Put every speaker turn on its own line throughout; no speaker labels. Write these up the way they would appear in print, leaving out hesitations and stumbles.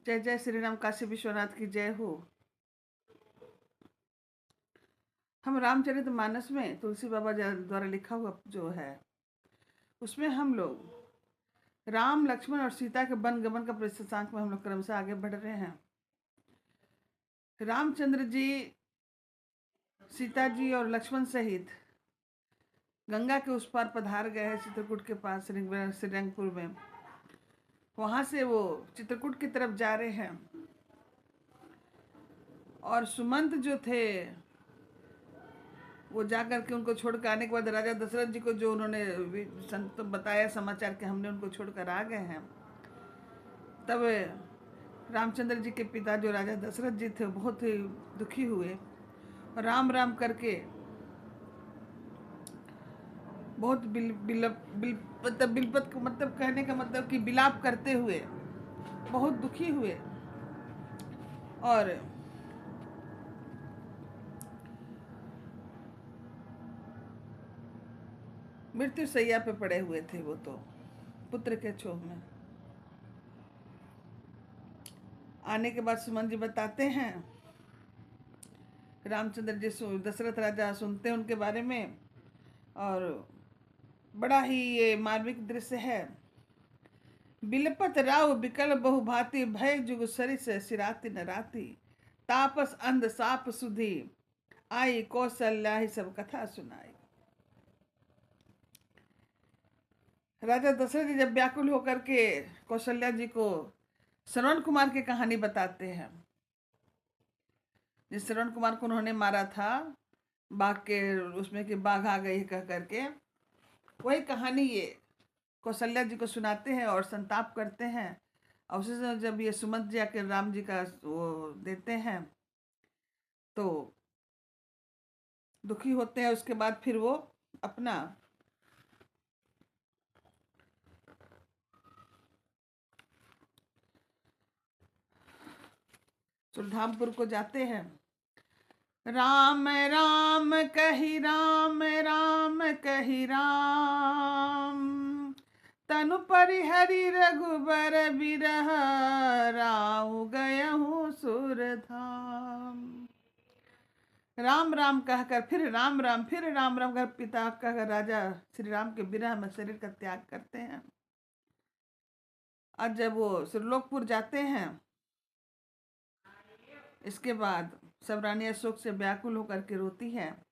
जय जय श्री राम, काशी विश्वनाथ की जय हो। हम रामचरितमानस में तुलसी बाबा द्वारा लिखा हुआ जो है, उसमें हम लोग राम लक्ष्मण और सीता के वन गमन का प्रसंग में हम लोग क्रमशः आगे बढ़ रहे हैं। रामचंद्र जी सीता जी और लक्ष्मण सहित गंगा के उस पार पधार गए हैं, चित्रकूट के पास श्रीरंगपुर में। वहां से वो चित्रकूट की तरफ जा रहे हैं और सुमंत जो थे वो जा करके उनको छोड़कर आने के बाद राजा दशरथ जी को जो उन्होंने बताया समाचार कि हमने उनको छोड़कर आ गए हैं, तब रामचंद्र जी के पिता जो राजा दशरथ जी थे बहुत ही दुखी हुए और राम राम करके बहुत मतलब कहने का मतलब कि विलाप करते हुए बहुत दुखी हुए और मृत्यु शैया पे पड़े हुए थे वो तो पुत्र के क्षोभ में। आने के बाद सुमन जी बताते हैं, रामचंद्र जी दशरथ राजा सुनते हैं उनके बारे में और बड़ा ही ये मार्मिक दृश्य है। बिलपत राव बिकल बहुभाति भय जुग सरिस सिराति नराति तापस अंध साप सुधी आई कौशल्या ही सब कथा सुनाई। राजा दशरथ जी जब व्याकुल होकर के कौशल्या जी को श्रवण कुमार की कहानी बताते हैं, जिस श्रवण कुमार को उन्होंने मारा था बाघ के उसमें कि बाघ आ गई कह करके, वही कहानी ये कौशल्या जी को सुनाते हैं और संताप करते हैं। और उसी समय जब ये सुमंत जी आके राम जी का वो देते हैं तो दुखी होते हैं। उसके बाद फिर वो अपना सुरधामपुर को जाते हैं। राम राम कही राम राम कही राम तनु परिहरि रघुबर बिरह राउ गयहूँ सुरधाम। राम राम कहकर फिर राम राम, फिर राम राम कर पिता कहकर राजा श्री राम के विरह में शरीर का त्याग करते हैं। और जब वो सुरलोकपुर जाते हैं, इसके बाद सब रानियां शोक से व्याकुल होकर के रोती हैं।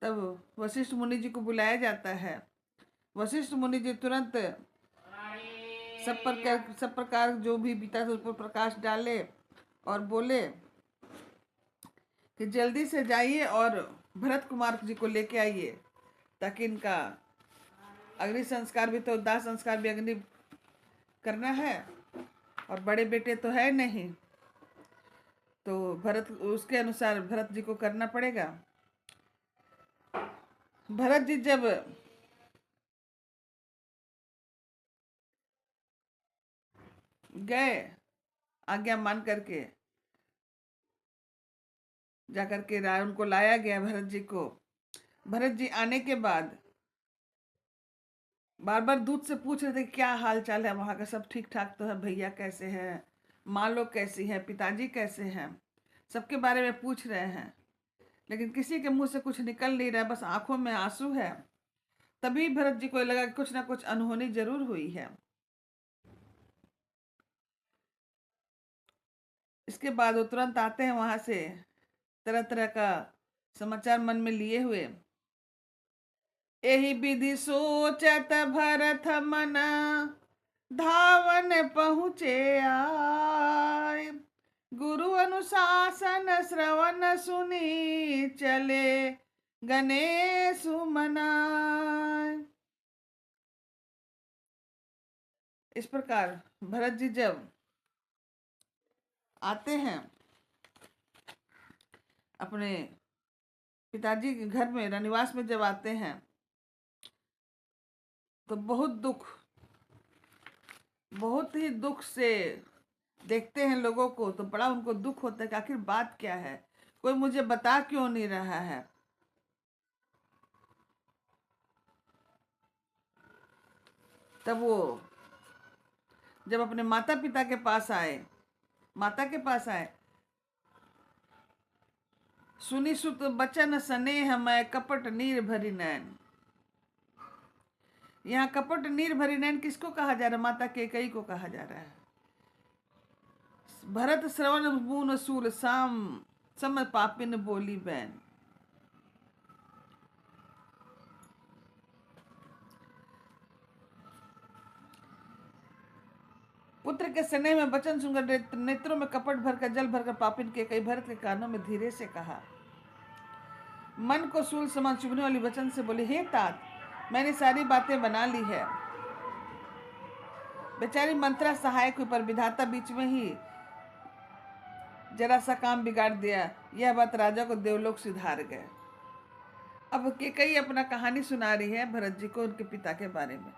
तब वशिष्ठ मुनि जी को बुलाया जाता है। वशिष्ठ मुनि जी तुरंत सब प्रकार जो भी बीता था उस पर प्रकाश डाले और बोले कि जल्दी से जाइए और भरत कुमार जी को लेके आइए, ताकि इनका अग्नि संस्कार भी तो दाह संस्कार भी अग्नि करना है और बड़े बेटे तो है नहीं, तो भरत उसके अनुसार भरत जी को करना पड़ेगा। भरत जी जब गए आज्ञा मान करके जाकर के राय उनको लाया गया भरत जी को। भरत जी आने के बाद बार बार दूत से पूछ रहे थे क्या हाल चाल है वहां का, सब ठीक ठाक तो है, भैया कैसे हैं, माँ लोग कैसी हैं, पिताजी कैसे हैं, सबके बारे में पूछ रहे हैं। लेकिन किसी के मुंह से कुछ निकल नहीं रहा, बस आंखों में आंसू है। तभी भरत जी को लगा कि कुछ ना कुछ अनहोनी जरूर हुई है। इसके बाद वो तुरंत आते हैं वहां से तरह तरह का समाचार मन में लिए हुए। यही विधि सोचत भरत मन धावन पहुँचे आय गुरु अनुशासन श्रवण सुनी चले गणेश मनाय। इस प्रकार भरत जी जब आते हैं अपने पिताजी के घर में रनिवास में, जब आते हैं तो बहुत ही दुख से देखते हैं लोगों को, तो बड़ा उनको दुख होता है कि आखिर बात क्या है, कोई मुझे बता क्यों नहीं रहा है। तब वो जब अपने माता पिता के पास आए, माता के पास आए, सुनी सुत बचन स्नेह मैं कपट नीर भरी नैन। यहाँ कपट नीर भरी नैन किसको कहा जा रहा है? माता कैकेयी को कहा जा रहा है। भरत श्रवण मून सूल साम सम पापिन बोली बैन। पुत्र के स्नेह में वचन सुनकर नेत्रों में कपट भरकर जल भरकर पापिन कैकेयी भरत के कानों में धीरे से कहा, मन को सूल समान चुभने वाली वचन से बोली, हे तात, मैंने सारी बातें बना ली है। बेचारी मंत्रा सहायक हुई, पर विधाता बीच में ही जरा सा काम बिगाड़ दिया। यह बात राजा को देवलोक सिधार गए। अब कैकेयी अपना कहानी सुना रही है भरत जी को उनके पिता के बारे में।